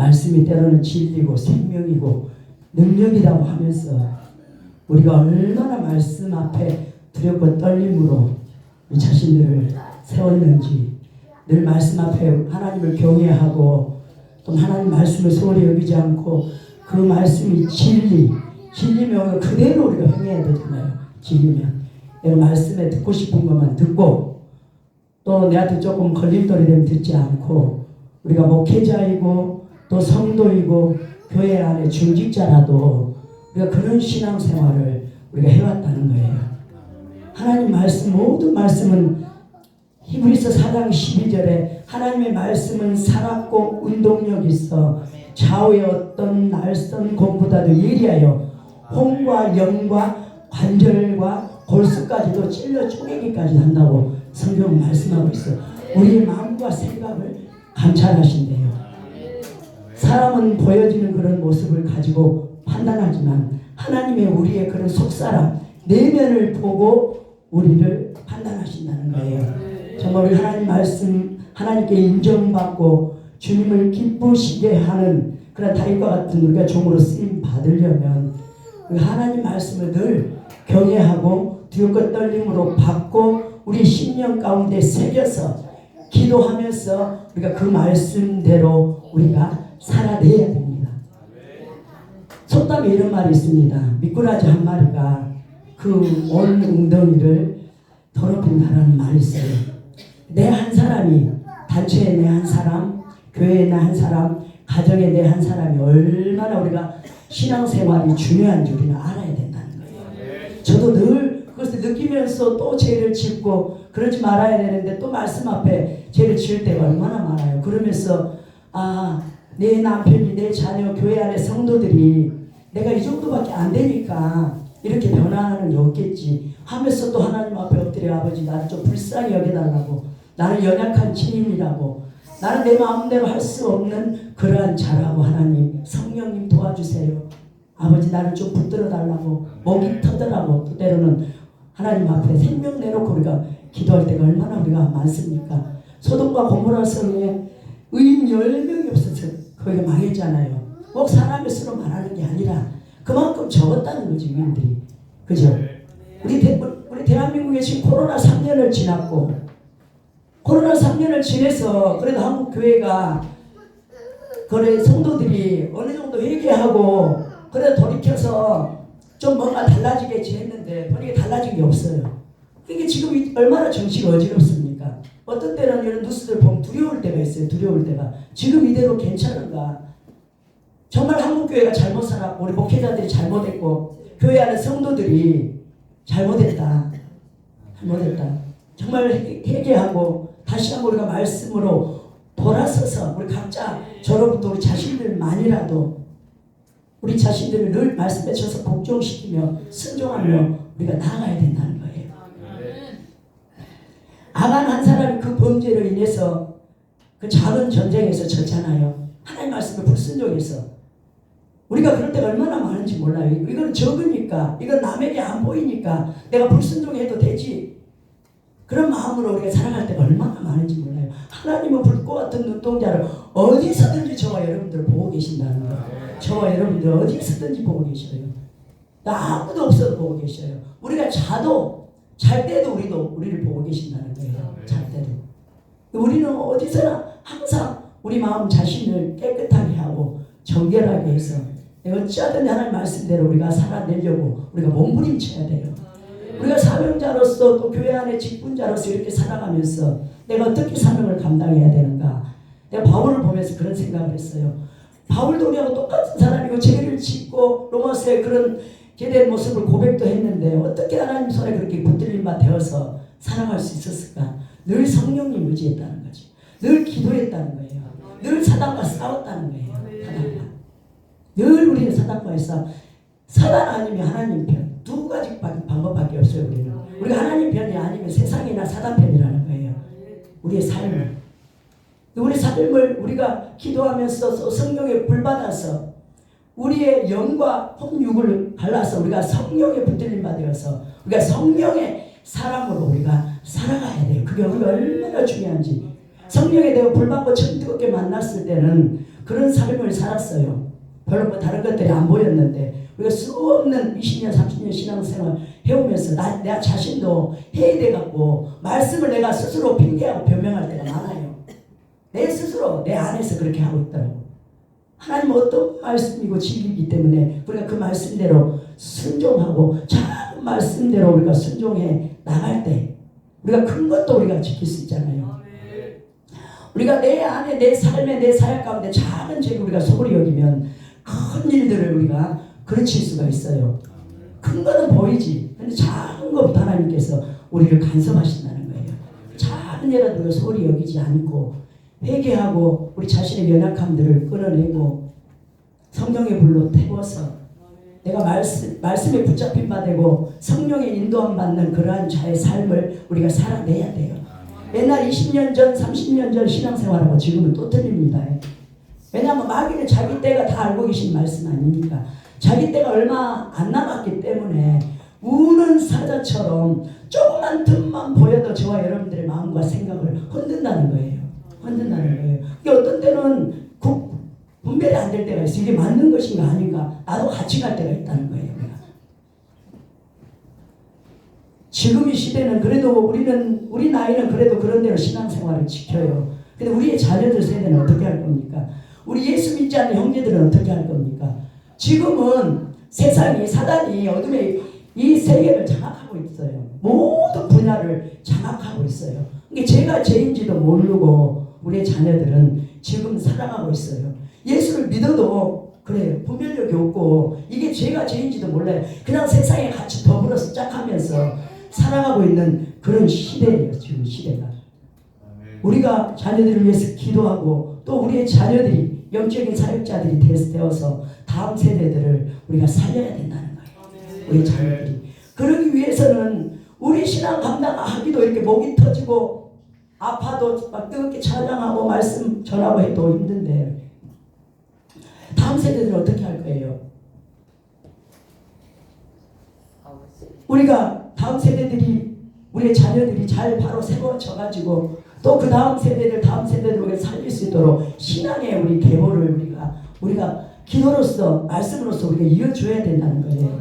말씀이 때로는 진리고 생명이고 능력이라고 하면서 우리가 얼마나 말씀 앞에 두렵고 떨림으로 우리 자신들을 세웠는지, 늘 말씀 앞에 하나님을 경외하고 또 하나님 말씀을 소홀히 여기지 않고 그 말씀이 진리면 그대로 우리가 행해야 되잖아요. 진리면 내가 말씀에 듣고 싶은 것만 듣고 또 내한테 조금 걸림돌이 되면 듣지 않고, 우리가 목회자이고 또 성도이고 교회 안에 중직자라도 우리가 그런 신앙생활을 우리가 해왔다는 거예요. 하나님 말씀, 모든 말씀은 히브리서 4장 12절에 하나님의 말씀은 살았고 운동력 있어 좌우의 어떤 날선 공보다도 예리하여 혼과 영과 관절과 골수까지도 찔러 쪼개기까지 한다고 성경은 말씀하고 있어요. 우리의 마음과 생각을 감찰하신대요. 사람은 보여지는 그런 모습을 가지고 판단하지만 하나님의 우리의 그런 속사람 내면을 보고 우리를 판단하신다는 거예요. 정말 우리 하나님 말씀 하나님께 인정받고 주님을 기쁘시게 하는 그런 다윗과 같은 우리가 종으로 쓰임 받으려면 그 하나님 말씀을 늘 경외하고 두렵고 떨림으로 받고 우리 심령 가운데 새겨서 기도하면서 우리가 그 말씀대로 우리가 살아내야 됩니다. 속담에 이런 말이 있습니다. 미꾸라지 한 마리가 그 온 웅덩이를 더럽힌다라는 말이 있어요. 내 한 사람이, 단체에 내 한 사람, 교회에 내 한 사람, 가정에 내 한 사람이 얼마나 우리가 신앙생활이 중요한지 우리는 알아야 된다는 거예요. 저도 늘 그것을 느끼면서 또 죄를 짓고 그러지 말아야 되는데 또 말씀 앞에 죄를 지을 때가 얼마나 많아요. 그러면서 내 남편이, 내 자녀, 교회 안에 성도들이 내가 이 정도밖에 안 되니까 이렇게 변화하는 게 없겠지 하면서 또 하나님 앞에 엎드려 아버지 나를 좀 불쌍히 여겨달라고, 나는 연약한 친인이라고, 나는 내 마음대로 할 수 없는 그러한 자라고, 하나님 성령님 도와주세요. 아버지 나를 좀 붙들어 달라고, 목이 터더라고, 또 때로는 하나님 앞에 생명 내놓고 우리가 기도할 때가 얼마나 우리가 많습니까? 소돔과 고모라 성에 의인 10명이 없어서 거기가 망했잖아요. 꼭 사람의 수로 말하는 게 아니라 그만큼 적었다는 거지, 의인들이. 그죠? 우리 대한민국에 지금 코로나 3년을 지났고, 코로나 3년을 지내서 그래도 한국 교회가 그래 성도들이 어느 정도 회개하고 그래도 돌이켜서 좀 뭔가 달라지겠지 했는데 보니까 달라진 게 없어요. 이게 지금 얼마나 정치가 어지럽습니까? 어떤 때는 이런 뉴스들 보면 두려울 때가 있어요. 두려울 때가. 지금 이대로 괜찮은가? 정말 한국교회가 잘못 살았고 우리 목회자들이 잘못했고 교회 안에 성도들이 잘못했다. 정말 회개하고 다시 한번 우리가 말씀으로 돌아서서 우리 각자 저로부터 우리 자신들만이라도 우리 자신들을 늘 말씀에 쳐서 복종시키며 순종하며 우리가 나아가야 된다는 거예요. 아간 한 사람이 그 범죄로 인해서 그 작은 전쟁에서 졌잖아요. 하나님 말씀을 불순종해서. 우리가 그럴 때가 얼마나 많은지 몰라요. 이건 적으니까, 이건 남에게 안 보이니까 내가 불순종해도 되지. 그런 마음으로 우리가 살아갈 때가 얼마나 많은지 몰라요. 하나님은 불꽃 같은 눈동자를 어디서든지 저와 여러분들 보고 계신다는 거예요. 저와 여러분들 어디서든지 보고 계셔요. 아무도 없어도 보고 계셔요. 우리가 잘 때도 우리를 보고 계신다는 거예요. 잘 때도. 우리는 어디서나 항상 우리 마음 자신을 깨끗하게 하고 정결하게 해서 어찌하든 하나님 말씀대로 우리가 살아내려고 우리가 몸부림쳐야 돼요. 우리가 사명자로서 또 교회 안에 직분자로서 이렇게 살아가면서 내가 어떻게 사명을 감당해야 되는가. 내가 바울을 보면서 그런 생각을 했어요. 바울도 우리하고 똑같은 사람이고 죄를 짓고 로마서의 그런 죄된 모습을 고백도 했는데 어떻게 하나님 손에 그렇게 붙들린 바 되어서 살아갈 수 있었을까. 늘 성령님 의지했다는 거지. 늘 기도했다는 거예요. 늘 사단과 싸웠다는 거예요. 사단과. 늘 우리는 사단과의 싸움. 사단 아니면 하나님 편. 두 가지 방법밖에 없어요. 우리가 하나님 편이 아니면 세상이나 사단 편이라는 거예요. 우리의 삶을. 우리 삶을 우리가 기도하면서 성령에 불받아서 우리의 영과 혼육을 갈라서 우리가 성령에 붙들림 받아서 우리가 성령의 사람으로 우리가 살아가야 돼요. 그게 우리가 얼마나 중요한지. 성령에 내가 불받고 처음 뜨겁게 만났을 때는 그런 삶을 살았어요. 별로 뭐 다른 것들이 안 보였는데 우리가 수없는 20년 30년 신앙생활 해오면서 나 자신도 해이돼갖고 말씀을 내가 스스로 핑계하고 변명할 때가 많아요. 내 스스로 내 안에서 그렇게 하고 있더라고. 하나님 어떤 말씀이고 진리이기 때문에 우리가 그 말씀대로 순종하고 작은 말씀대로 우리가 순종해 나갈 때 우리가 큰 것도 우리가 지킬 수 있잖아요. 우리가 내 안에 내 삶에 내 사역 가운데 작은 죄를 우리가 소홀히 여기면 큰 일들을 우리가 그르칠 수가 있어요. 큰 거는 보이지. 근데 작은 것부터 하나님께서 우리를 간섭하신다는 거예요. 작은 일라도 우리가 소홀히 여기지 않고 회개하고 우리 자신의 연약함들을 끊어내고 성령의 불로 태워서 내가 말씀에 붙잡힌 바 되고 성령의 인도함 받는 그러한 자의 삶을 우리가 살아내야 돼요. 옛날 20년 전 30년 전 신앙생활하고 지금은 또 틀립니다. 왜냐하면 마귀는 자기 때가 다 알고 계신 말씀 아닙니까? 자기 때가 얼마 안 남았기 때문에 우는 사자처럼 조그만 틈만 보여도 저와 여러분들의 마음과 생각을 흔든다는 거예요. 흔든다는 거예요. 이게 어떤 때는 분별이 안 될 때가 있어요. 이게 맞는 것인가 아닌가 나도 같이 갈 때가 있다는 거예요. 지금 이 시대는 그래도 우리 나이는 그래도 그런 대로 신앙생활을 지켜요. 근데 우리의 자녀들 세대는 어떻게 할 겁니까? 우리 예수 믿지 않는 형제들은 어떻게 할 겁니까? 지금은 세상이 사단이 어둠의 이 세계를 장악하고 있어요. 모든 분야를 장악하고 있어요. 이게 죄가 죄인지도 모르고 우리의 자녀들은 지금 살아가고 있어요. 예수를 믿어도 그래요. 분별력이 없고 이게 죄가 죄인지도 몰라요. 그냥 세상에 같이 더불어서 짝하면서 살아가고 있는 그런 시대예요. 지금 시대가. 우리가 자녀들을 위해서 기도하고 또 우리의 자녀들이 영적인 사역자들이 되어서 다음 세대들을 우리가 살려야 된다는 거예요. 우리 자녀들이. 그러기 위해서는 우리 신앙 감당하기도 이렇게 목이 터지고 아파도 막 뜨겁게 찬양하고 말씀 전하고 해도 힘든데 다음 세대들은 어떻게 할 거예요? 우리가 다음 세대들이 우리의 자녀들이 잘 바로 세워져가지고 또 그 다음 세대들 우리가 살릴 수 있도록 신앙의 우리 계보를 우리가 기도로서 말씀으로서 우리가 이어줘야 된다는 거예요.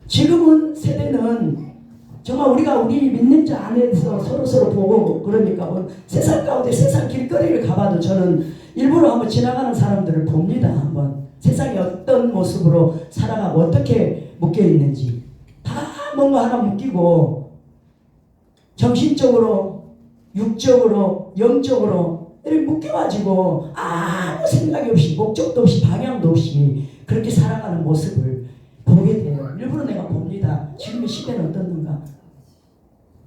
지금은 세대는 정말 우리 믿는 자 안에서 서로 보고 그러니까 뭐 세상 가운데 세상 길거리를 가봐도 저는 일부러 한번 지나가는 사람들을 봅니다. 한번 세상이 어떤 모습으로 살아가고 어떻게 묶여 있는지 다 뭔가 하나 묶이고 정신적으로 육적으로 영적으로 이렇게 묶여가지고 아무 생각이 없이 목적도 없이 방향도 없이 그렇게 살아가는 모습을 보게 돼요. 일부러 내가 봅니다. 지금의 시대는 어떻는가.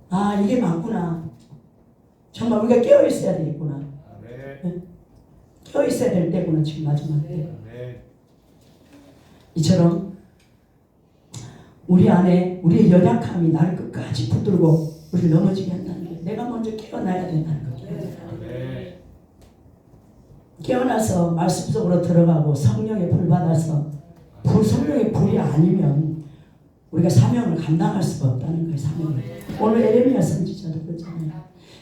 아 이게 맞구나. 정말 우리가 깨어있어야 되겠구나. 네? 깨어있어야 될 때구나. 지금 마지막 때. 이처럼 우리 안에 우리의 연약함이 나를 끝까지 붙들고 우리를 넘어지게 한다는 거예요. 내가 먼저 깨어나야 된다는 거예요. 깨어나서 말씀 속으로 들어가고 성령의 불 받아서 성령의 불이 아니면 우리가 사명을 감당할 수가 없다는 거예요. 사명을. 오늘 에레미야 선지자도 그렇잖아요.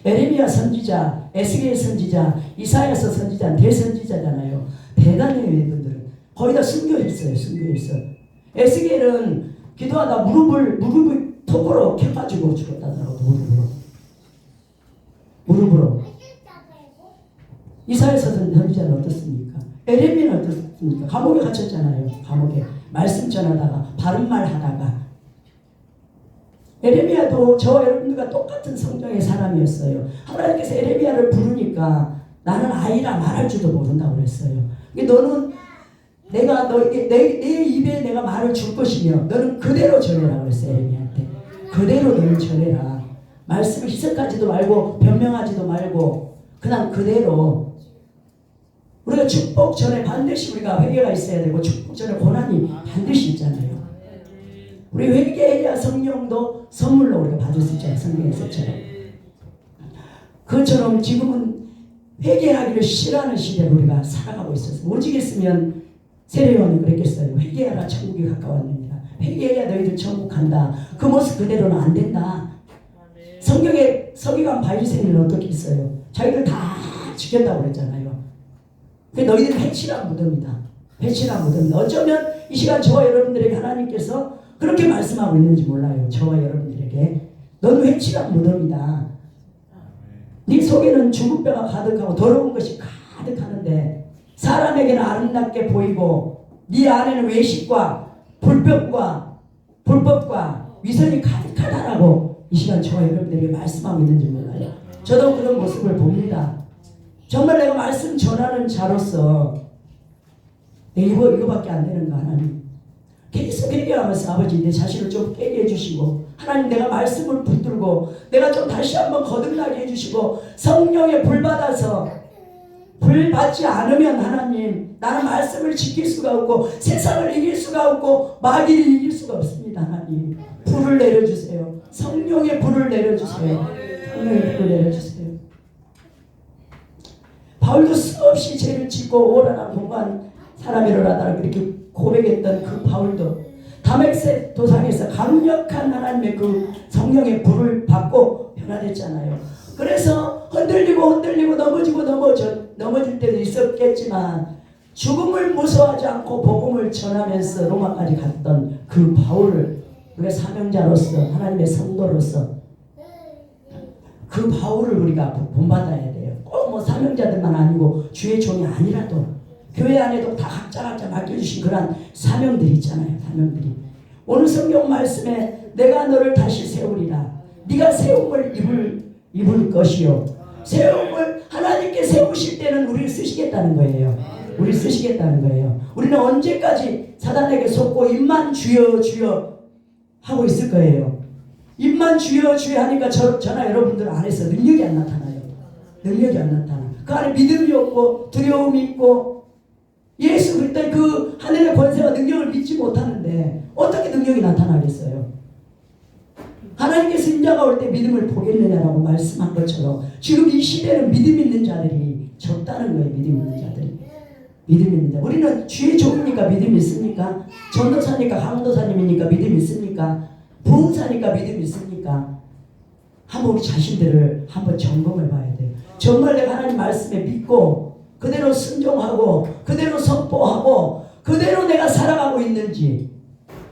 에레미야 선지자, 에스겔 선지자, 이사야서 선지자, 대선지자잖아요. 대단해요. 이분들은 거의 다 순교했어요. 순교했어. 에스겔은 기도하다 무릎을 톡으로 켜가지고 죽었다더라고. 무릎으로. 이사야서 선지자는 어떻습니까? 에레미야는 어떻습니까? 감옥에 갇혔잖아요. 감옥에 말씀 전하다가 바른 말 하다가. 에레미야도 저와 여러분들과 똑같은 성경의 사람이었어요. 하나님께서 에레미야를 부르니까 나는 아이라 말할 줄도 모른다고 그랬어요. 너는 내 입에 내가 말을 줄 것이며 너는 그대로 전해라 그랬어요. 에레미야한테. 그대로 너는 전해라. 말씀을 희석하지도 말고 변명하지도 말고 그냥 그대로. 우리가 축복 전에 반드시 우리가 회개가 있어야 되고 축복 전에 고난이 반드시 있잖아요. 우리 회개해야 성령도 선물로 우리가 받을 수 있잖아요. 성경에서처럼. 그것처럼 지금은 회개하기를 싫어하는 시대로 우리가 살아가고 있어서 오직했으면 세례요한이 그랬겠어요. 회개하라 천국이 가까웠느니라. 회개해야 너희들 천국 간다. 그 모습 그대로는 안 된다. 성경에 서기관 바리새인은 어떻게 했어요? 자기들 다 지켰다고 그랬잖아요. 그 너희들은 해치란 무덤이다. 해치란 무덤이다. 어쩌면 이 시간 저와 여러분들에게 하나님께서 그렇게 말씀하고 있는지 몰라요. 저와 여러분들에게 너는 해치란 무덤이다. 네 속에는 죽은 뼈가 가득하고 더러운 것이 가득하는데 사람에게는 아름답게 보이고 네 안에는 외식과 불법과 위선이 가득하다라고 이 시간 저와 여러분들에게 말씀하고 있는지 몰라요. 저도 그런 모습을 봅니다. 정말 내가 말씀 전하는 자로서 이거밖에 안 되는가 하나님. 계속 회개하면서 아버지 내 자신을 좀 깨게 해주시고 하나님 내가 말씀을 붙들고 내가 좀 다시 한번 거듭나게 해주시고 성령의 불 받아서 불 받지 않으면 하나님 나는 말씀을 지킬 수가 없고 세상을 이길 수가 없고 마귀를 이길 수가 없습니다. 하나님 불을 내려주세요. 성령의 불을 내려주세요. 성령의 불을 내려주세요. 바울도 수없이 죄를 짓고 오라나 공부한 사람이로라다 그렇게 고백했던 그 바울도 다메섹 도상에서 강력한 하나님의 그 성령의 불을 받고 변화됐잖아요. 그래서 흔들리고 넘어질 때도 있었겠지만 죽음을 무서워하지 않고 복음을 전하면서 로마까지 갔던 그 바울을 우리가 사명자로서 하나님의 성도로서 그 바울을 우리가 본받아야 돼요. 꼭 뭐 사명자들만 아니고 주의 종이 아니라도 교회 안에도 다 각자 맡겨주신 그런 사명들이 있잖아요. 사명들이. 오늘 성경 말씀에 내가 너를 다시 세우리라. 네가 세움을 입을 것이요. 세움을 하나님께 세우실 때는 우리를 쓰시겠다는 거예요. 우리를 쓰시겠다는 거예요. 우리는 언제까지 사단에게 속고 입만 주여 주여 하고 있을 거예요. 입만 주여 주여 하니까 저나 여러분들 안에서 능력이 안 나타나요. 능력이 안 나타나. 그 안에 믿음이 없고 두려움이 있고 예수 그리스도의 그 하늘의 권세와 능력을 믿지 못하는데 어떻게 능력이 나타나겠어요? 하나님께서 인자가 올 때 믿음을 보겠느냐라고 말씀한 것처럼 지금 이 시대는 믿음 있는 자들이 적다는 거예요. 믿음 있는 자들이. 믿음 있는 자. 우리는 주의 종이니까 믿음 있습니까? 전도사니까 강도사님이니까 믿음 있습니까? 부흥사니까 믿음 있습니까? 한번 우리 자신들을 한번 점검해 봐야 돼요. 정말 내가 하나님 말씀에 믿고 그대로 순종하고 그대로 선포하고 그대로 내가 살아가고 있는지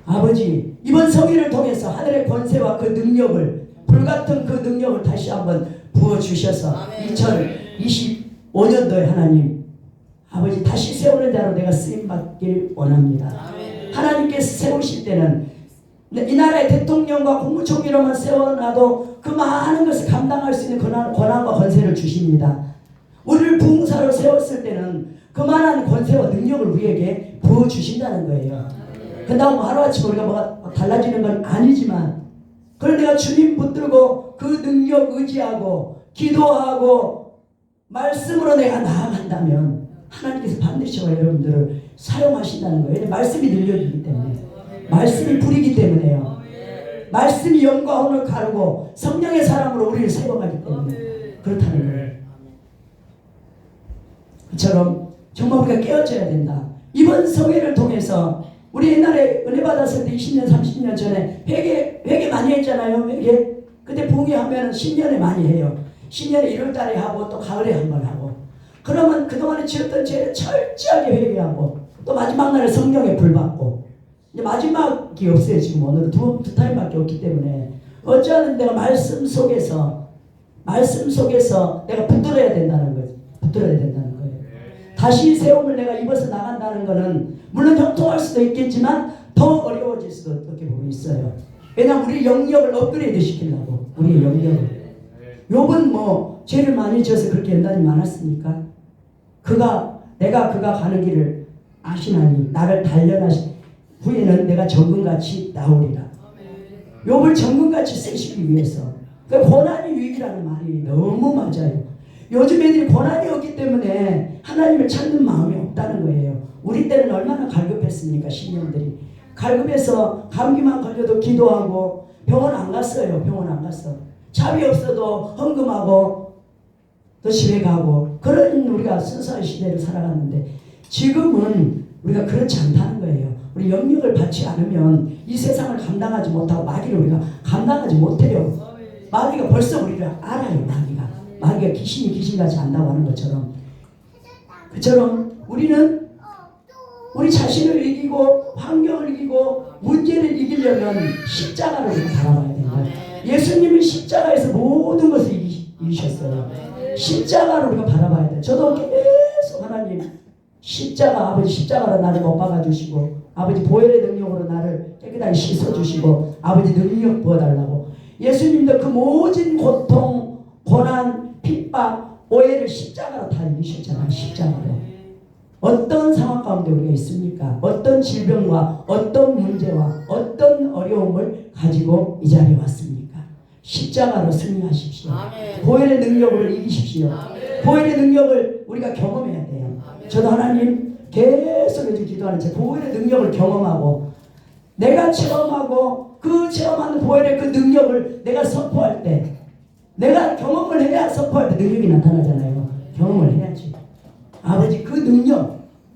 아버지 이번 성회를 통해서 하늘의 권세와 그 능력을 불같은 그 능력을 다시 한번 부어주셔서 2025년도에 하나님 아버지 다시 세우는 자로 내가 쓰임받길 원합니다. 하나님께서 세우실 때는 이 나라의 대통령과 국무총리로만 세워놔도 그 많은 것을 감당할 수 있는 권한과 권세를 주십니다. 우리를 부흥사로 세웠을 때는 그만한 권세와 능력을 우리에게 부어주신다는 거예요. 그다음 하루아침에 우리가 뭐가 달라지는 건 아니지만 그걸 내가 주님 붙들고 그 능력 의지하고 기도하고 말씀으로 내가 나아간다면 하나님께서 반드시 저와 여러분들을 사용하신다는 거예요. 말씀이 능력이기 때문에 말씀이 불이기 때문에요. 말씀이 영과 혼을 가르고 성령의 사람으로 우리를 세워가기 때문에 그렇다는 거예요. 그처럼 정말 우리가 깨어져야 된다. 이번 성회를 통해서 우리 옛날에 은혜 받았을 때 20년 30년 전에 회개 많이 했잖아요. 회개. 그때 부흥회하면 신년에 많이 해요. 신년에 1월달에 하고 또 가을에 한번 하고 그러면 그동안에 지었던 죄를 철저하게 회개하고 또 마지막 날에 성령에 불받고 이제 마지막이 없어요. 지금 오늘은 두 타임밖에 없기 때문에 어찌하든 내가 말씀 속에서 내가 붙들어야 된다는 거죠. 붙들어야 된다는 거예요. 다시 세움을 내가 입어서 나간다는 거는 물론 형통할 수도 있겠지만 더 어려워질 수도 어떻게 보면 있어요. 왜냐하면 우리 영역을 업그레이드 시키려고 우리의 영역을. 욥은 뭐 죄를 많이 지어서 그렇게 연단이 많았습니까? 내가 그가 가는 길을 아시나니 나를 단련하시 후에는 내가 정금같이 나오리라. 욥을 정금같이 쓰시기 위해서. 그 고난이 위기라는 말이 너무 맞아요. 요즘 애들이 고난이 없기 때문에 하나님을 찾는 마음이 없다는 거예요. 우리 때는 얼마나 갈급했습니까? 신령들이 갈급해서 감기만 걸려도 기도하고 병원 안 갔어요. 병원 안 갔어. 잡이 없어도 헌금하고 또 집에 가고 그런 우리가 순수한 시대를 살아갔는데 지금은 우리가 그렇지 않다는 거예요. 우리 영역을 받지 않으면 이 세상을 감당하지 못하고 마귀를 우리가 감당하지 못해요. 마귀가 벌써 우리를 알아요. 마귀가 귀신이 귀신같이 안다고 하는 것처럼 그처럼 우리는 우리 자신을 이기고 환경을 이기고 문제를 이기려면 십자가를 우리가 바라봐야 되는 거예요. 예수님은 십자가에서 모든 것을 이기셨어요. 십자가를 우리가 바라봐야 돼요. 저도 계속 하나님 십자가, 아버지 십자가로 나를 못 박아주시고 아버지 보혈의 능력으로 나를 깨끗하게 씻어주시고 아버지 능력 부어달라고. 예수님도 그 모든 고통, 고난, 핍박, 오해를 십자가로 다 이기셨잖아요. 십자가로. 어떤 상황 가운데 우리가 있습니까? 어떤 질병과 어떤 문제와 어떤 어려움을 가지고 이 자리에 왔습니까? 십자가로 승리하십시오. 보혈의 능력으로 이기십시오. 보혈의 능력을 우리가 경험해야 돼요. 저도 하나님 계속 요즘 기도하는 제 보혈의 능력을 경험하고 내가 체험하고 그 체험하는 보혈의 그 능력을 내가 선포할 때 내가 경험을 해야 선포할 때 능력이 나타나잖아요. 경험을 해야지. 아버지 그 능력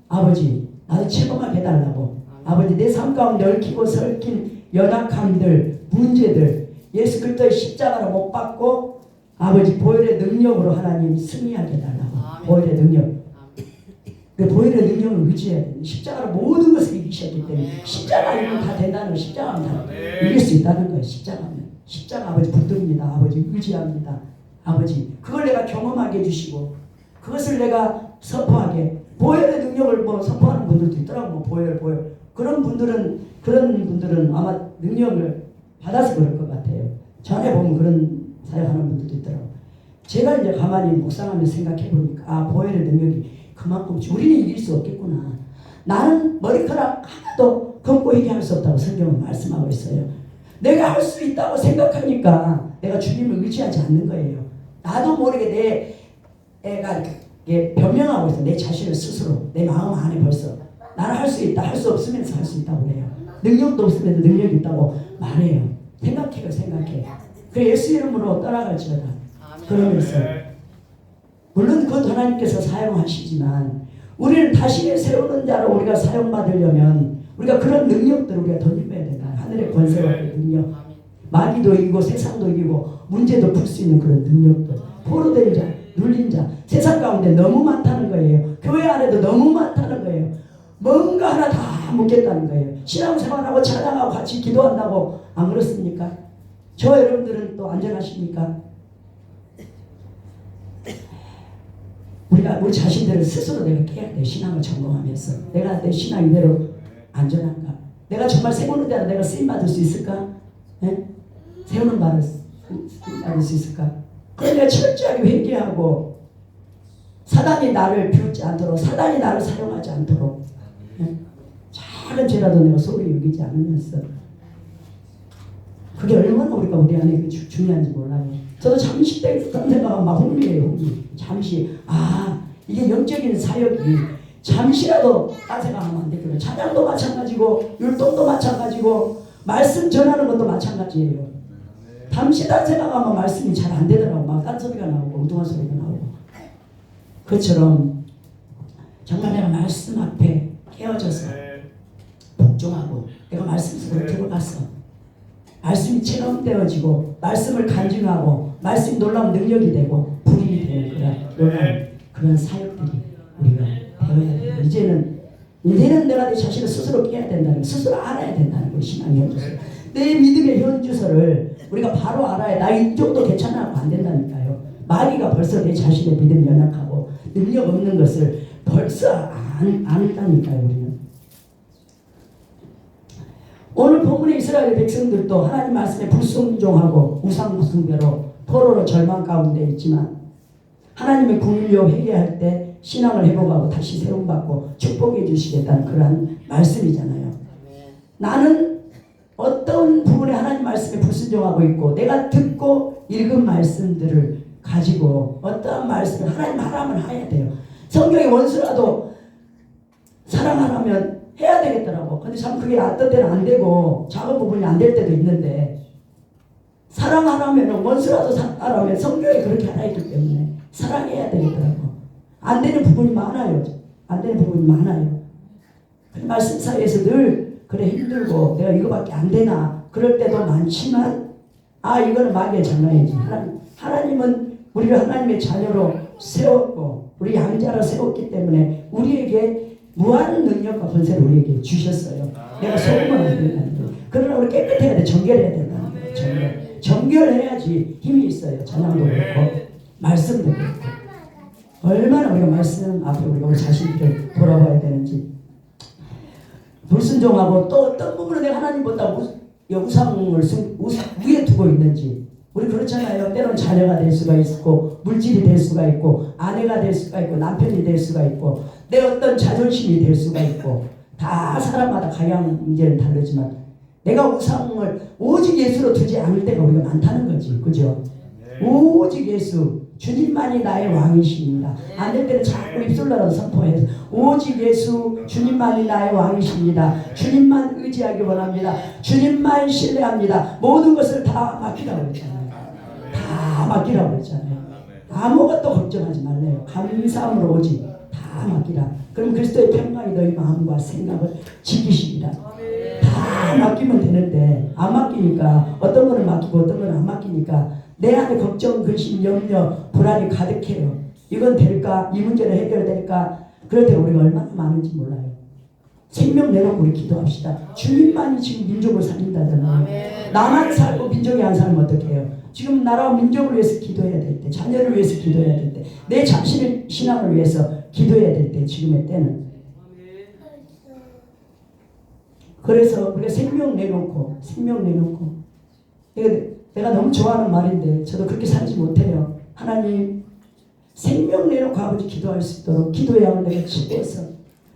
아버지 나도 체험하게 해달라고. 아버지 내 삶 가운데 얽히고 설킨 연약함들 문제들 예수 그리스도의 십자가로 못 받고 아버지 보혈의 능력으로 하나님 승리하게 해달라고. 보혈의 능력. 그 보혈의 능력을 의지해야 돼. 십자가로 모든 것을 이기셨기 때문에 십자가 아니면 다 된다는 거. 십자가면 다 이길 수 있다는 거예요. 십자가면. 십자가 아버지 붙듭니다. 아버지 의지합니다. 아버지 그걸 내가 경험하게 해주시고 그것을 내가 선포하게. 보혈의 능력을 뭐 선포하는 분들도 있더라고. 뭐 보혈 그런 분들은 아마 능력을 받아서 그럴 것 같아요. 전에 보면 그런 사역하는 분들도 있더라고. 제가 이제 가만히 묵상하면서 생각해 보니까 아 보혈의 능력이 그만큼 우리는 이길 수 없겠구나. 나는 머리카락 하나도 걷고 얘기할 수 없다고 성경은 말씀하고 있어요. 내가 할 수 있다고 생각하니까 내가 주님을 의지하지 않는 거예요. 나도 모르게 애가 변명하고 있어. 내 자신을 스스로 내 마음 안에 벌써 나는 할 수 있다 할 수 없으면서 할 수 있다고 그래요. 능력도 없으면서 능력이 있다고 말해요. 생각해. 그 예수 이름으로 떠나갈지어다. 그러면서 물론 그것 하나님께서 사용하시지만 우리를 다시 세우는 자로 우리가 사용받으려면 우리가 그런 능력들을 우리가 덧입어야 된다. 하늘의 권세와 능력, 마귀도 이기고 세상도 이기고 문제도 풀 수 있는 그런 능력들. 포로된 자, 눌린 자, 세상 가운데 너무 많다는 거예요. 교회 안에도 너무 많다는 거예요. 뭔가 하나 다 묻겠다는 거예요. 신앙생활하고 찬양하고 같이 기도한다고 안 그렇습니까? 저 여러분들은 또 안전하십니까? 우리 자신들을 스스로 내가 깨야 돼. 신앙을 점검하면서 내가 내 신앙 이대로 안전한가? 내가 정말 세우는 대로 내가 쓰임받을 수 있을까? 네? 세우는 바를 받을 수 있을까? 그걸 내가 철저하게 회개하고 사단이 나를 비웃지 않도록 사단이 나를 사용하지 않도록 네? 작은 죄라도 내가 소홀히 여기지 않으면서 그게 얼마나 우리 안에 중요한지 몰라요. 저도 잠시 그런 생각하면 막 흥미해요. 잠시 이게 영적인 사역이 잠시라도 딴 생각하면 안 되거든요. 찬양도 마찬가지고 율동도 마찬가지고 말씀 전하는 것도 마찬가지예요. 잠시 딴 생각하면 말씀이 잘 안 되더라고. 막 딴 소리가 나오고 엉뚱한 소리가 나오고. 그처럼 정말 내가 말씀 앞에 깨어져서 복종하고 내가 말씀 속으로 들어가서 말씀이 체험되어지고 말씀을 간증하고 말씀이 놀라운 능력이 되고 불이 되는 그런 사역들이 우리가 되어야 돼요. 이제는 내가 내 자신을 스스로 깨야 된다는 거, 스스로 알아야 된다는 거. 신앙의 현주소. 내 믿음의 현주소를 우리가 바로 알아야 나 이 정도 괜찮아 안 된다니까요. 마귀가 벌써 내 자신의 믿음 연약하고 능력 없는 것을 벌써 안다니까요. 우리는 오늘 본문의 이스라엘 백성들도 하나님 말씀에 불순종하고 우상숭배로 포로로 절망 가운데 있지만 하나님의 국률로 회개할 때 신앙을 회복하고 다시 세움받고 축복해 주시겠다는 그러한 말씀이잖아요. 나는 어떤 부분에 하나님 말씀에 불순종하고 있고 내가 듣고 읽은 말씀들을 가지고 어떠한 말씀을 하나님 하라면 해야 돼요. 성경의 원수라도 사랑하라면 해야 되겠더라고. 근데 참 그게 어떤 때는 안 되고 작은 부분이 안 될 때도 있는데 사랑하라면 원수라도 사랑하라면 성경이 그렇게 하나 있기 때문에 사랑해야 되겠더라고. 안 되는 부분이 많아요. 안 되는 부분이 많아요. 그 말씀 사이에서 늘 그래 힘들고 내가 이거밖에 안 되나 그럴 때도 많지만 이거는 마귀의 장난이지. 하나님은 우리를 하나님의 자녀로 세웠고 우리 양자로 세웠기 때문에 우리에게 무한 능력과 권세를 우리에게 주셨어요. 내가 속으면 안 된다는 거예요. 그러나 우리 깨끗해야 돼. 정결해야 된다는 거예요. 정결해야지 힘이 있어요. 찬양도 그렇고 말씀도 그렇고. 얼마나 우리가 말씀 앞에 우리가 우리 자신들을 돌아봐야 되는지. 불순종하고 또 어떤 부분을 내가 하나님보다 우상을 위에 두고 있는지. 우리 그렇잖아요. 때로는 자녀가 될 수가 있고 물질이 될 수가 있고 아내가 될 수가 있고 남편이 될 수가 있고 내 어떤 자존심이 될 수가 있고 다 사람마다 가양 문제는 다르지만 내가 우상을 오직 예수로 두지 않을 때가 우리가 많다는 거지. 그죠? 오직 예수 주님만이 나의 왕이십니다. 안 될 때는 자꾸 입술로라도 선포해서 오직 예수 주님만이 나의 왕이십니다. 주님만 의지하기 원합니다. 주님만 신뢰합니다. 모든 것을 다 맡기라고 했잖아요. 다 맡기라고 했잖아요. 아무것도 걱정하지 말래요. 감사함으로 오직 다 맡기라. 그럼 그리스도의 평강이 너희 마음과 생각을 지키십니다. 다 맡기면 되는데 안 맡기니까 어떤 거는 맡기고 어떤 거는 안 맡기니까 내 안에 걱정, 근심, 염려, 불안이 가득해요. 이건 될까? 이 문제는 해결될까? 그럴 때 우리가 얼마나 많은지 몰라요. 생명 내놓고 우리 기도합시다. 주님만이 지금 민족을 살린다잖아요. 나만 살고 민족이 안 살면 어떡해요? 지금 나라와 민족을 위해서 기도해야 될 때, 자녀를 위해서 기도해야 될 때, 내 자신의 신앙을 위해서 기도해야 될 때, 지금의 때는. 그래서 우리가 생명 내놓고 내가 너무 좋아하는 말인데 저도 그렇게 살지 못해요. 하나님 생명 내놓고 아버지 기도할 수 있도록 기도해야만 내가 기도해서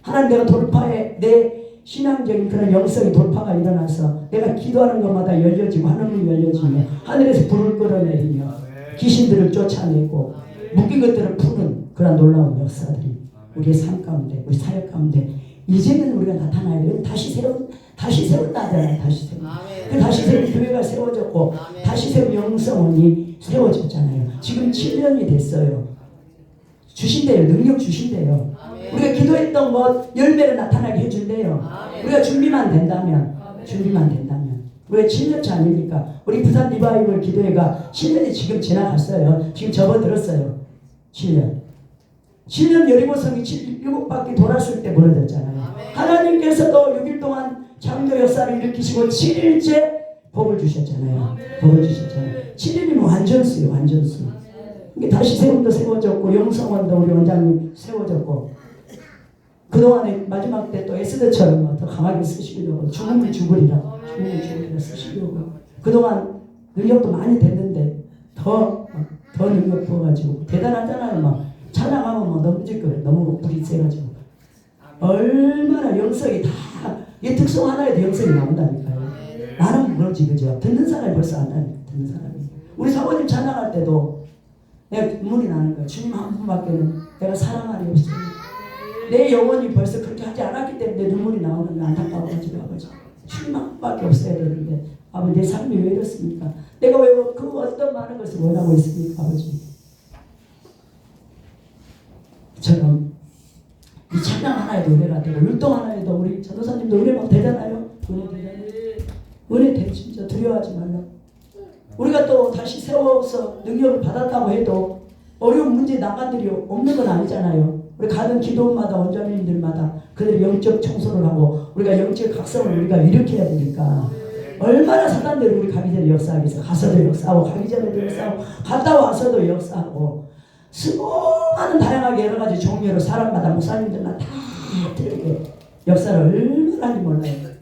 하나님 내가 돌파해 내 신앙적인 그런 영성의 돌파가 일어나서 내가 기도하는 것마다 열려지고 하늘문이 열려지며 하늘에서 불을 끌어내리며 귀신들을 쫓아내고 묶인 것들을 푸는 그런 놀라운 역사들이 우리의 삶 가운데 우리 사역 가운데 이제는 우리가 나타나야 돼요. 다시 세운다잖아요. 다시 세운. 그 다시 세운 교회가 세워졌고 다시 세운 영성원이 세워졌잖아요. 지금 7년이 됐어요. 주신대요. 능력 주신대요. 우리가 기도했던 것 열매를 나타나게 해준대요. 우리가 준비만 된다면 우리가 7년차 아닙니까? 우리 부산 리바이벌 기도회가 7년이 지금 지나갔어요. 지금 접어들었어요. 7년 여리고성이 7바퀴 돌았을 때 무너졌잖아요. 하나님께서도 6일 동안 창조 역사를 일으키시고 7일째 복을 주셨잖아요. 7일이면 완전수예요. 다시 세움도 세워졌고 영성원도 우리 원장님 세워졌고 그동안에 마지막 때 또 에스더처럼 더 강하게 쓰시려고 죽으면 죽으리라 쓰시려고 그동안 능력도 많이 됐는데 더 능력 부어가지고 대단하잖아요. 막 찬양하면 뭐 너무 불이 세가지고 얼마나 영성이 다 이 특성 하나에도 영성이 나온다니까요. 나는 그렇지 그죠? 듣는 사람이 벌써 안다니까. 듣는 사람이 우리 사모님 찬양할 때도 내가 눈물이 나는 거야. 주님 한 분밖에는 내가 사랑하리 없어요. 내 영혼이 벌써 그렇게 하지 않았기 때문에 눈물이 나오는 게 안타까워가지고 아버지 주님 한 분밖에 없어야 되는데 아버지 내 삶이 왜 이렇습니까? 내가 왜 그 어떤 많은 것을 원하고 있습니까 아버지? 처럼 이 찬양 하나에도 은혜가 되고 율동 하나에도 우리 전도사님도 은혜 막 되잖아요. 은혜 되고 진짜 두려워하지 말라. 우리가 또 다시 세워서 능력을 받았다고 해도 어려운 문제 나가들이 없는 건 아니잖아요. 우리 가는 기도마다 원장님들마다 그들이 영적 청소를 하고 우리가 영적 각성을 우리가 일으켜야 되니까 얼마나 사단들이 우리 가기 전에 역사하기 위해서 가서도 역사하고 가기 전에도 역사하고 갔다 와서도 역사하고 수많은 다양하게 여러 가지 종류로 사람마다 목사님들마다 다 틀리게 역사를 얼마나 하는지 몰라요.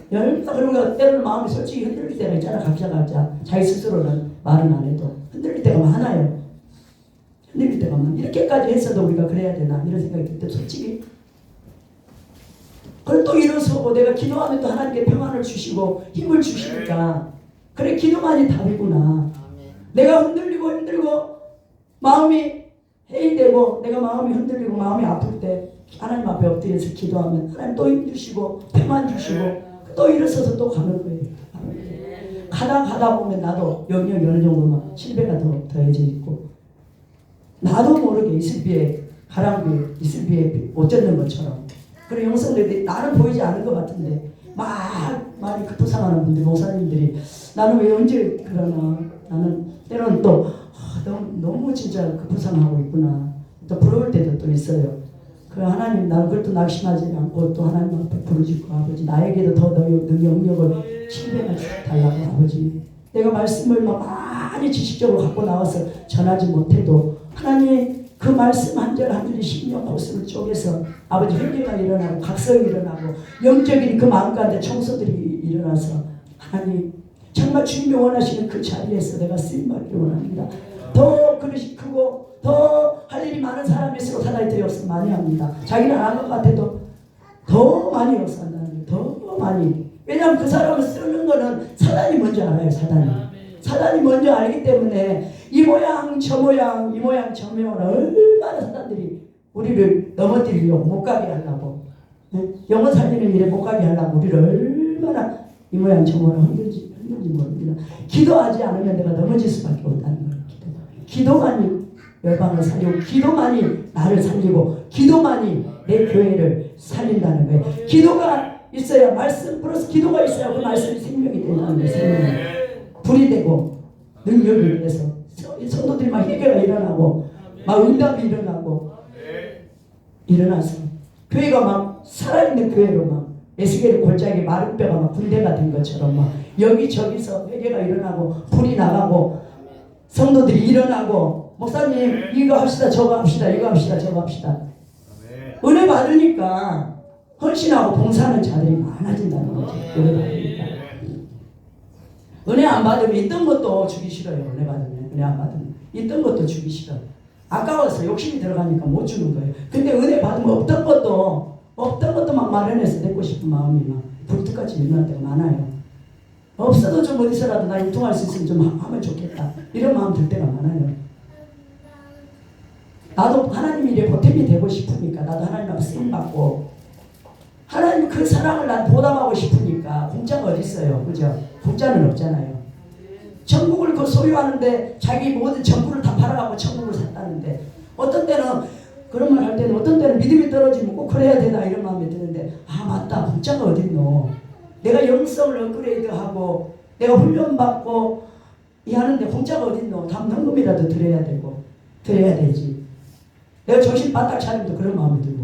그리고 때로는 마음이 솔직히 흔들릴 때가 있잖아. 각자 자기 스스로는 말은 안 해도 흔들릴 때가 많아요. 흔들릴 때가 많아. 이렇게까지 했어도 우리가 그래야 되나 이런 생각이 들 때 솔직히 그걸 또 일어서고 내가 기도하면 또 하나님께 평안을 주시고 힘을 주시니까 그래 기도만이 답이구나. 내가 흔들리고 마음이 해이되고 내가 마음이 흔들리고 마음이 아플 때 하나님 앞에 엎드려서 기도하면 하나님 또 힘 주시고 평안 주시고 또 일어서서 또 가는 거예요. 가다 보면 나도 영역이 어느 정도만 7배가 더해져 있고 나도 모르게 이슬비에 가랑비에 이슬비에 옷 젖는 것처럼 그런 영성들이 나는 보이지 않을 것 같은데 막 많이 급부상하는 분들 목사님들이 나는 왜 언제 그러나 나는 때로는 또 너무 진짜 급부상하고 있구나 또 부러울 때도 또 있어요. 그 하나님 나는 그것도 낙심하지 않고 또 하나님 앞에 부르짖고 아버지 나에게도 더 너의 영역을 7배나 달라고 아버지 내가 말씀을 막 많이 지식적으로 갖고 나와서 전하지 못해도 하나님 그 말씀 한 절 한 절이 심령 고스를 쪼개서 아버지 회개가 일어나고 각성이 일어나고 영적인 그 마음 가운데 청소들이 일어나서 하나님 정말 주님이 원하시는 그 자리에서 내가 쓰임받기를 원합니다. 더 그릇이 크고 더 할 일이 많은 사람일수록 사단이 더 역사 많이 합니다. 자기는 안 한 것 같아도 더 많이 역사한다는 거예요. 더 많이. 왜냐하면 그 사람을 쓰는 거는 사단이 먼저 알아요. 사단이 먼저 알기 때문에 이 모양 저 모양 이 모양 저 모양 얼마나 사단들이 우리를 넘어뜨리려고 못 가게 하려고 영혼 살리는 일에 못 가게 하려고 우리를 얼마나 이 모양 저 모양 흔들지 모릅니다. 기도하지 않으면 내가 넘어질 수밖에 없다는 거예요. 기도만이 열방을 살리고 기도만이 나를 살리고 기도만이 내 교회를 살린다는 거예요. 기도가 있어야 말씀 플러스 기도가 있어야 그 말씀이 생명이 된다는 거예요. 생명이 불이 되고 능력이 돼서 성도들이 막 해결가 일어나고 막 응답이 일어나서 교회가 막 살아있는 교회로 막 에스겔의 골짜기 마른 뼈가 막 군대가 된 것처럼 막 여기저기서 회개가 일어나고 불이 나가고 성도들이 일어나고 목사님 이거 합시다 저거 합시다 이거 합시다 저거 합시다 은혜 받으니까 헌신하고 봉사하는 자들이 많아진다는 거죠. 은혜 받으니까 은혜 안 받으면 있던 것도 주기 싫어요. 은혜 받으면 은혜 안 받으면 있던 것도 주기 싫어. 아까워서 욕심이 들어가니까 못 주는 거예요. 근데 은혜 받으면 없던 것도 막 마련해서 내고 싶은 마음이 막 불뚝같이 일어날 때가 많아요. 없어도 좀 어디서라도 나 유통할 수 있으면 좀 하면 좋겠다 이런 마음 들 때가 많아요. 나도 하나님 일에 보탬이 되고 싶으니까 나도 하나님 앞에 쓰임받고 하나님 그 사랑을 난 보답하고 싶으니까 공짜가 어디 있어요. 그죠? 공짜는 없잖아요. 천국을 그 소유하는데 자기 모든 전부를 다 팔아가고 천국을 샀다는데 어떤 때는 그런 말 할 때는 어떤 때는 믿음이 떨어지면 꼭 그래야 되나 이런 마음이 드는데 아 맞다 공짜가 어디 있노. 내가 영성을 업그레이드하고 내가 훈련받고 이 하는데 공짜가 어디 있노. 담당금이라도 드려야 되지. 내가 정신 바짝 차리면 그런 마음이 들고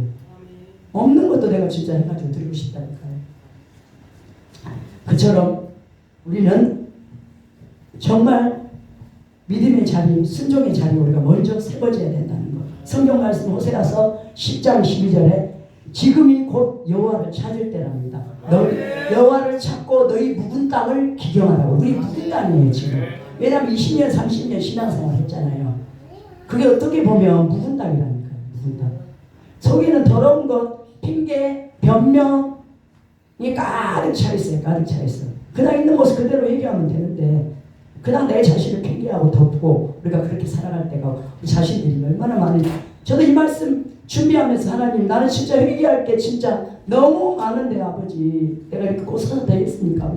없는 것도 내가 진짜 해가지고 드리고 싶다니까요. 그처럼 우리는 정말 믿음의 자리, 순종의 자리 우리가 먼저 세워져야 된다는 것. 성경 말씀 호세아서 10장 12절에 지금이 곧 여호와를 찾을 때랍니다. 너희 여호와를 찾고 너희 묵은 땅을 기경하라고. 우리 묵은 땅이에요 지금. 왜냐하면 20년 30년 신앙생활 했잖아요. 그게 어떻게 보면 묵은 땅이라니까요. 묵은 땅. 속에는 더러운 것, 핑계, 변명이 가득 차 있어요. 가득 차 있어. 그냥 있는 모습 그대로 얘기하면 되는데 그냥 내 자신을 핑계하고 덮고 우리가 그렇게 살아갈 때가 우리 자신들이 얼마나 많이. 저도 이 말씀 준비하면서 하나님 나는 진짜 회개할 게 진짜 너무 많은데 아버지 내가 이렇게 고사서 되겠습니까?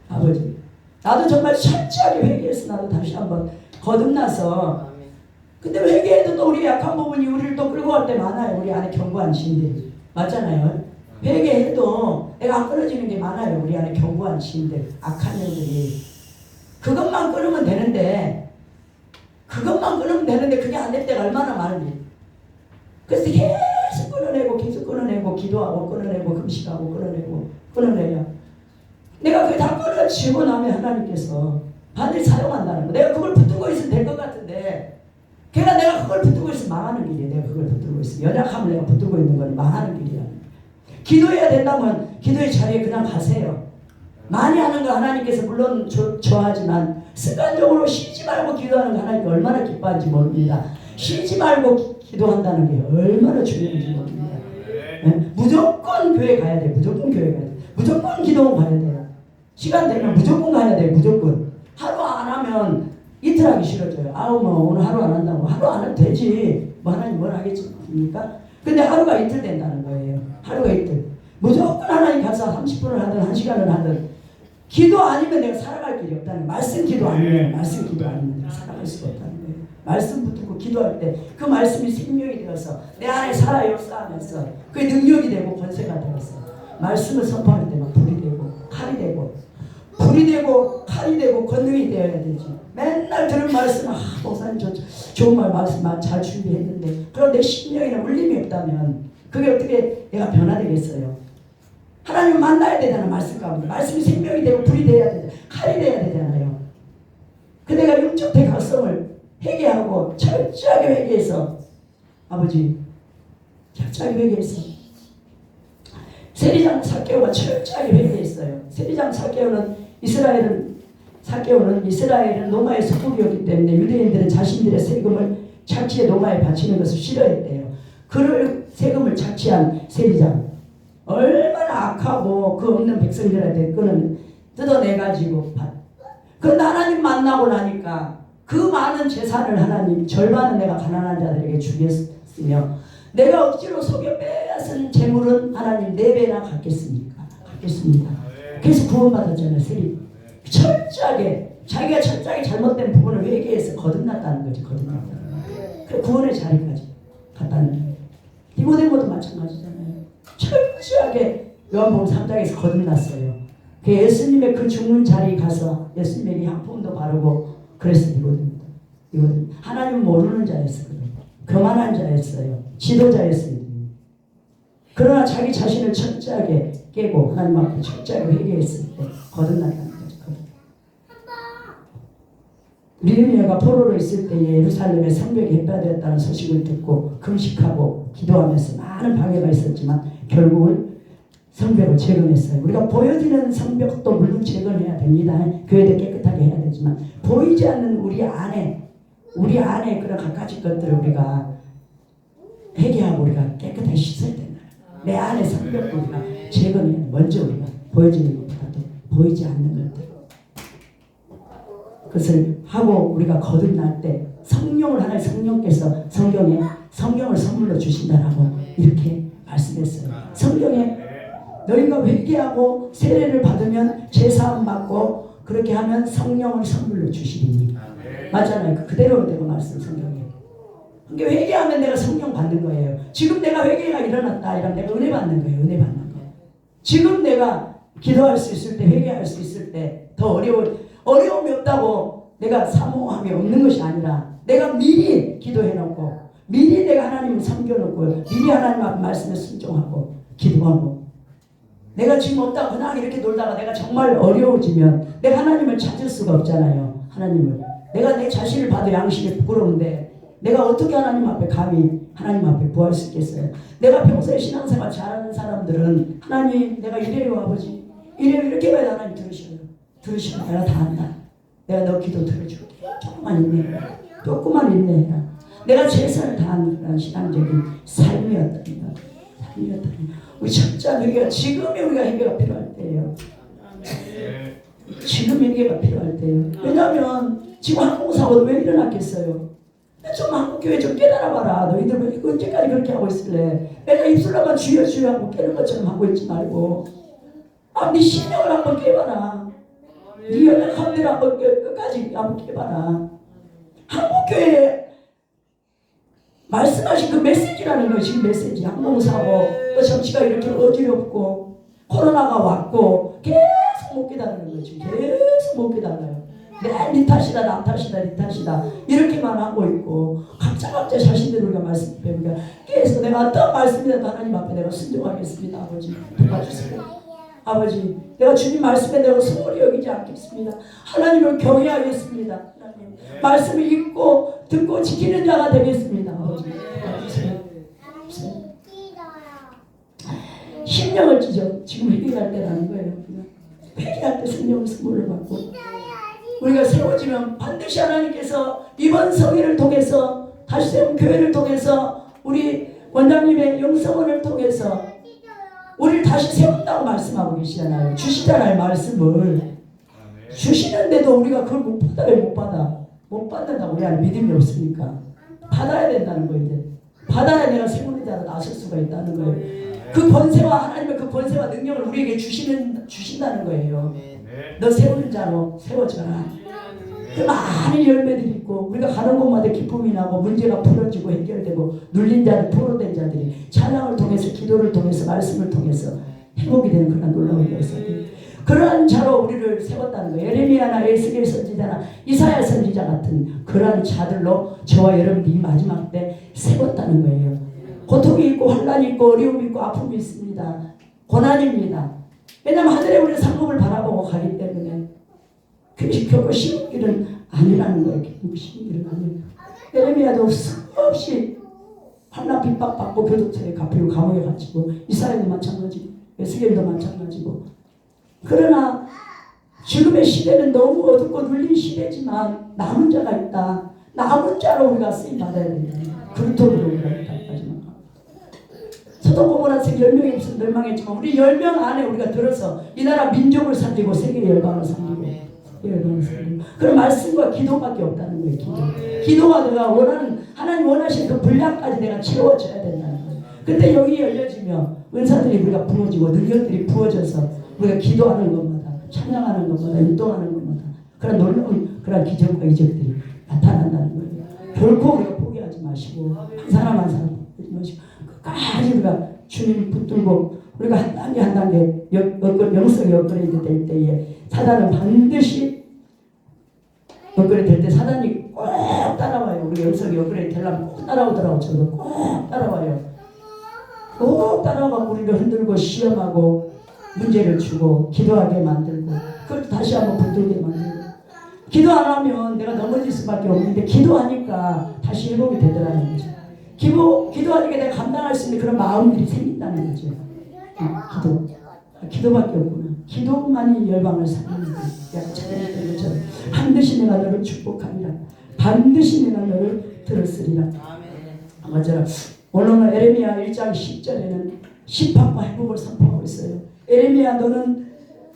아버지 나도 정말 철저하게 회개해서 나도 다시 한번 거듭나서 근데 회개해도 또 우리 약한 부분이 우리를 또 끌고 갈 때 많아요. 우리 안에 견고한 신들 맞잖아요. 회개해도 내가 안 끊어지는 게 많아요. 우리 안에 견고한 신들 악한 영들이 그것만 끊으면 되는데 그게 안 될 때가 얼마나 많은지. 그래서 계속 끊어내고 기도하고 끊어내고 금식하고 끊어내요. 내가 그게 다 끊어지고 나면 하나님께서 반드시 사용한다는 거. 내가 그걸 붙들고 있으면 될 것 같은데 걔가 내가 그걸 붙들고 있으면 망하는 길이에요. 내가 그걸 붙들고 있으면 연약함을 내가 붙들고 있는 건 망하는 길이야. 기도해야 된다면 기도의 자리에 그냥 가세요. 많이 하는 거 하나님께서 물론 좋아하지만 습관적으로 쉬지 말고 기도하는 거 하나님께 얼마나 기뻐하는지 모릅니다. 쉬지 말고 기도한다는 게 얼마나 중요한지 모릅니다. 네? 무조건 교회 가야 돼. 무조건 기도원 가야 돼요. 시간 되면 무조건 가야 돼요. 무조건. 하루 안 하면 이틀 하기 싫어져요. 오늘 하루 안 한다고. 하루 안 해도 되지. 하나님 뭘 하겠습니까? 근데 하루가 이틀 된다는 거예요. 하루가 이틀. 무조건 하나님 가서 30분을 하든 1시간을 하든 기도 아니면 내가 살아갈 길이 없다는 거예요. 말씀 기도 아니면 내가 살아갈 수가 없다는 거예요. 말씀 붙들고 기도할 때 그 말씀이 생명이 되어서 내 안에 살아 역사하면서 그게 능력이 되고 권세가 되어서 말씀을 선포할 때 막 불이 되고 칼이 되고 푹 불이 되고 칼이 되고 권능이 되어야 되지. 맨날 들은 말씀, 목사님 저 좋은 말씀 잘 준비했는데 그럼 내 심령에는 울림이 없다면 그게 어떻게 내가 변화되겠어요? 하나님 만나야 되잖아. 말씀 가운데 말씀이 생명이 되고 불이 돼야 되잖아. 칼이 돼야 되잖아요. 그 내가 영적 대각성을 회개하고 철저하게 회개해서 아버지 철저하게 회개했어. 세리장 삭개오가 철저하게 회개했어요. 세리장 삭개오는 이스라엘은 로마의 속국이었기 때문에 유대인들은 자신들의 세금을 착취해 로마에 바치는 것을 싫어했대요. 그를 세금을 착취한 세리장 얼마나 악하고 그 없는 백성들한테 그는 뜯어내가지고 그런데 하나님 만나고 나니까 그 많은 재산을 하나님 절반은 내가 가난한 자들에게 주겠으며 내가 억지로 속여 빼앗은 재물은 하나님 4배나 갚겠습니다. 그래서 구원받았잖아요. 세리 철저하게 자기가 철저하게 잘못된 부분을 회개해서 거듭났다는 거지. 그 구원의 자리까지 갔다는 거예요. 니고데모도 마찬가지잖아요. 철저하게 요한복음 3장에서 거듭났어요. 그 예수님의 그 죽는 자리에 가서 예수님에게 향품도 바르고 그랬어요. 니고데모. 하나님 모르는 자였어요. 교만한 자였어요. 지도자였어요. 그러나 자기 자신을 철저하게 깨고 하나님 앞에 철저하게 회개했을 때 거듭났다는 거죠. 느헤미야가 포로로 있을 때에 예루살렘에 성벽이 해체되었다는 소식을 듣고 금식하고 기도하면서 많은 방해가 있었지만 결국은 성벽을 재건했어요. 우리가 보여지는 성벽도 물론 재건해야 됩니다. 교회도 깨끗하게 해야 되지만 보이지 않는 우리 안에 그런 갖가지 것들을 우리가 회개하고 우리가 깨끗하게 씻어야 된다. 내 안에 성벽도 우리가 재건해야 돼. 먼저 우리가 보여지는 것보다도 보이지 않는 것들 그것을 하고 우리가 거듭날 때 하나님 성령께서 성경을 선물로 주신다라고 이렇게 말씀했어요. 성경에 너희가 회개하고 세례를 받으면 제사함 받고 그렇게 하면 성령을 선물로 주시리니 맞잖아요. 그대로 말씀 성경에. 그러니까 회개하면 내가 성령 받는 거예요. 지금 내가 회개가 일어났다 이러면 내가 은혜 받는 거예요. 은혜 받는 거. 지금 내가 기도할 수 있을 때 회개할 수 있을 때 더 어려움이 없다고 내가 사모함이 없는 것이 아니라 내가 미리 기도해놓고 미리 내가 하나님을 섬겨놓고 미리 하나님 앞 말씀에 순종하고 기도하고 내가 지금 없다고 그냥 이렇게 놀다가 내가 정말 어려워지면 내가 하나님을 찾을 수가 없잖아요. 하나님을 내가 내 자신을 봐도 양심이 부끄러운데 내가 어떻게 하나님 앞에 감히 하나님 앞에 구할 수 있겠어요. 내가 평소에 신앙생활 잘하는 사람들은 하나님 내가 이래요 아버지 이래요 이렇게 해야 하나님 들으시면 내가 다 한다. 내가 너 기도 들어줄게. 조금만 인내해라. 내가 최선을 다하는 그런 신앙적인 삶이었다는 것. 우리 철저한 회개가 지금이 우리가 회개가 필요할 때예요. 지금 회개가 필요할 때예요. 왜냐하면 지금 항공사고도 왜 일어났겠어요? 좀 한국교회 좀 깨달아봐라. 너희들 왜 언제까지 그렇게 하고 있을래? 내가 입술로만 주여 하고 깨는 것처럼 하고 있지 말고 네 심령을 한번 깨봐라. 네 연약한 데를 한번 끝까지 한번 깨봐라. 한국교회에 말씀하신 그 메시지라는 거예요. 지금 메시지. 항공사고 또 정치가 이렇게 어지럽고 코로나가 왔고 계속 못 깨달는 거예요. 지금 계속 못 깨달아요. 네 탓이다 남 탓이다 네 탓이다 이렇게만 하고 있고 각자 자신대로 우리가 말씀 배우니까 계속 내가 어떤 말씀이라도 하나님 앞에 내가 순종하겠습니다. 아버지 도와주세요. 아버지 내가 주님 말씀에 내가 소홀히 여기지 않겠습니다. 하나님을 경외하겠습니다. 하나님 말씀을 읽고 듣고 지키는 자가 되겠습니다. 아버지 도와주세요. 심령을 찢어 지금 회개할 때라는 거예요. 회개할 때 성령을 선물을 받고 우리가 세워지면 반드시 하나님께서 이번 성회를 통해서 다시 세운 교회를 통해서 우리 원장님의 영성원을 통해서 우리를 다시 세운다고 말씀하고 계시잖아요. 주시잖아요. 말씀을 주시는데도 우리가 그걸 못 받아. 왜 못 받아? 못 받는다고 우리 안에 믿음이 없으니까 받아야 된다는 거예요. 이제 받아야 내가 세우는 자로 나설 수가 있다는 거예요. 그 권세와 하나님의 그 권세와 능력을 우리에게 주신다는 거예요. 너 세우는 자로 세워져라. 그 많은 열매들이 있고 우리가 가는 곳마다 기쁨이 나고 문제가 풀어지고 해결되고 눌린 자들 포로된 자들이 찬양을 통해서 기도를 통해서 말씀을 통해서 회복이 되는 그런 놀라운 역사들. 그러한 자로 우리를 세웠다는 거예요. 예레미야나 에스겔 선지자나 이사야 선지자 같은 그러한 자들로 저와 여러분들이 마지막 때 세웠다는 거예요. 고통이 있고 환난이 있고 어려움이 있고 아픔이 있습니다. 고난입니다. 왜냐하면 하늘에 우리는 상급을 바라보고 가기 때문에 그것이 결코 쉬운 일은 아니라는 거예요. 쉬운 일은 아니에요. 예레미야도 수없이 환난 핍박받고 교도소에 갇히고 감옥에 갇히고 이스라엘도 마찬가지고 에스겔도 마찬가지고 그러나 지금의 시대는 너무 어둡고 눌린 시대지만 남은 자가 있다. 남은 자로 우리가 쓰임 받아야 된다. 그리스도로 우리가 있다까지만. 소돔 고모라서 10명이 멸망했지만 우리 10명 안에 우리가 들어서 이 나라 민족을 살리고 세계 열방을 살리고 열방을 살리고 그런 말씀과 기도밖에 없다는 거예요. 기도가 내가 원하는 하나님 원하시는 그 분량까지 내가 채워줘야 된다는 거예요. 그때 여기 열려지며 은사들이 우리가 부어지고 능력들이 부어져서 우리가 기도하는 것마다 찬양하는 것마다 율동하는 것마다 그런 놀라운 그런 기적과 이적들이 나타난다는 거예요. 결코 우리가 포기하지 마시고 한 사람 한 사람 포기하지 마시고 끝까지 우리가 주님을 붙들고 우리가 한 단계 한 단계 영성이 업그레이드 될 때에 사단은 반드시 업그레이드 될 때 사단이 꼭 따라와요. 우리 영성이 업그레이드 되려면 꼭 따라오더라고. 저도 꼭 따라와요. 꼭 따라와서 우리를 흔들고 시험하고 문제를 주고 기도하게 만들고 그걸 다시 한번 붙들게 만들고 기도 안 하면 내가 넘어질 수밖에 없는데 기도하니까 다시 회복이 되더라는 거죠. 기도하니까 내가 감당할 수 있는 그런 마음들이 생긴다는 거죠. 기도밖에 없구나. 기도만이 열방을 살리는 거예요. 반드시 내가 너를 축복하리라. 반드시 내가 너를 들었으리라. 맞아요. 오늘은 에레미야 1장 10절에는 심판과 회복을 선포하고 있어요. 에레미야 너는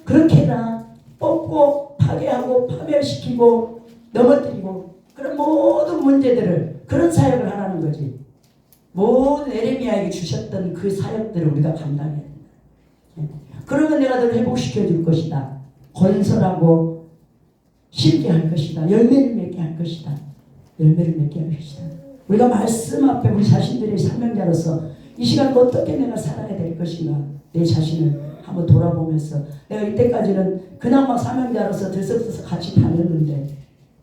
그렇게나 뽑고 파괴하고 파멸시키고 넘어뜨리고 그런 모든 문제들을 그런 사역을 하라는 거지. 모든 에레미야에게 주셨던 그 사역들을 우리가 감당해야 된다. 그러면 내가 너를 회복시켜 줄 것이다. 건설하고 심게 할 것이다. 열매를 맺게 할 것이다. 열매를 맺게 할 것이다. 우리가 말씀 앞에 우리 자신들의 사명자로서 이 시간 어떻게 내가 살아야 될 것인가 내 자신을 한번 돌아보면서 내가 이때까지는 그나마 사명자로서 들썩들썩 같이 다녔는데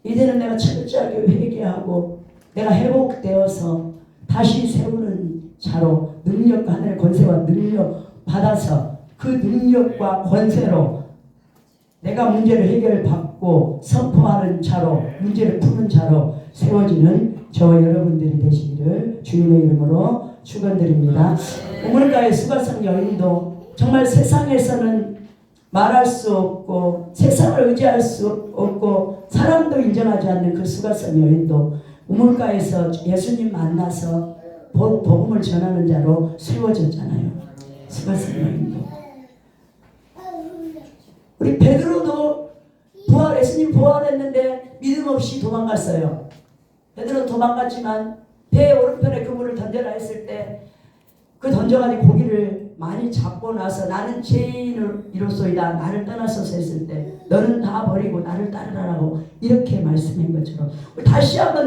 이제는 내가 철저하게 회개하고 내가 회복되어서 다시 세우는 자로 능력과 하늘의 권세와 능력 받아서 그 능력과 권세로 내가 문제를 해결받고 선포하는 자로 문제를 푸는 자로 세워지는 저와 여러분들이 되시기를 주님의 이름으로 축원드립니다. 우물가의 수가성 여인도 정말 세상에서는 말할 수 없고 세상을 의지할 수 없고 사람도 인정하지 않는 그 수가성 여인도 우물가에서 예수님 만나서 복음을 전하는 자로 세워졌잖아요. 수가성 여인도. 우리 베드로도 예수님 부활했는데 믿음 없이 도망갔어요. 베드로 도망갔지만 배 오른편에 그물을 던져라 했을 때 그 던져가지고 고기를 많이 잡고 나서 나는 죄인을 이로소이다 나를 떠나소서 했을 때 너는 다 버리고 나를 따르라고 이렇게 말씀한 것처럼 다시 한번